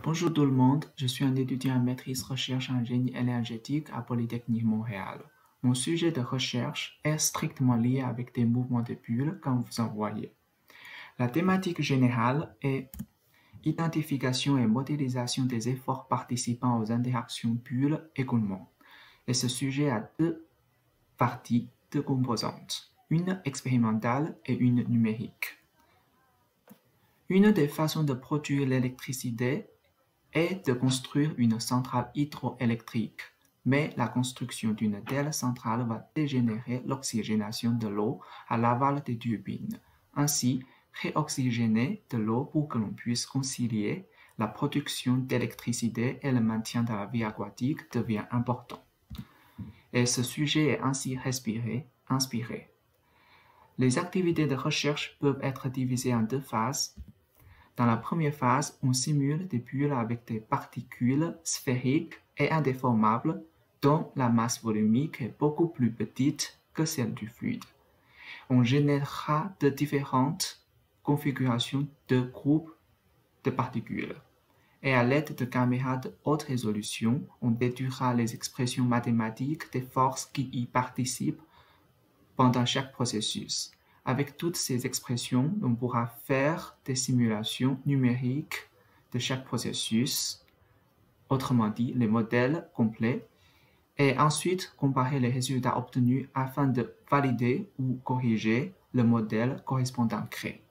Bonjour tout le monde, je suis un étudiant en maîtrise recherche en génie énergétique à Polytechnique Montréal. Mon sujet de recherche est strictement lié avec des mouvements de bulles comme vous en voyez. La thématique générale est identification et modélisation des efforts participant aux interactions bulles-écoulement. Et ce sujet a deux parties, deux composantes, une expérimentale et une numérique. Une des façons de produire l'électricité est de construire une centrale hydroélectrique, mais la construction d'une telle centrale va dégénérer l'oxygénation de l'eau à l'aval des turbines. Ainsi, réoxygéner de l'eau pour que l'on puisse concilier la production d'électricité et le maintien de la vie aquatique devient important. Et ce sujet est ainsi inspiré. Les activités de recherche peuvent être divisées en deux phases. Dans la première phase, on simule des bulles avec des particules sphériques et indéformables dont la masse volumique est beaucoup plus petite que celle du fluide. On générera de différentes configurations de groupes de particules. Et à l'aide de caméras de haute résolution, on déduira les expressions mathématiques des forces qui y participent pendant chaque processus. Avec toutes ces expressions, on pourra faire des simulations numériques de chaque processus, autrement dit les modèles complets, et ensuite comparer les résultats obtenus afin de valider ou corriger le modèle correspondant créé.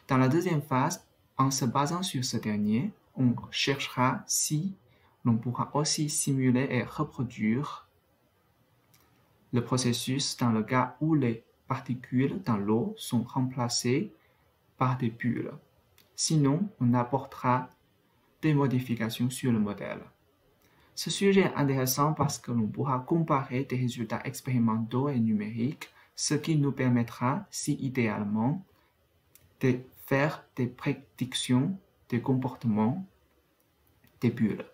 Dans la deuxième phase, en se basant sur ce dernier, on cherchera si l'on pourra aussi simuler et reproduire le processus dans le cas où les particules dans l'eau sont remplacées par des bulles. Sinon, on apportera des modifications sur le modèle. Ce sujet est intéressant parce que l'on pourra comparer des résultats expérimentaux et numériques, ce qui nous permettra, si idéalement, de faire des prédictions des comportements des bulles.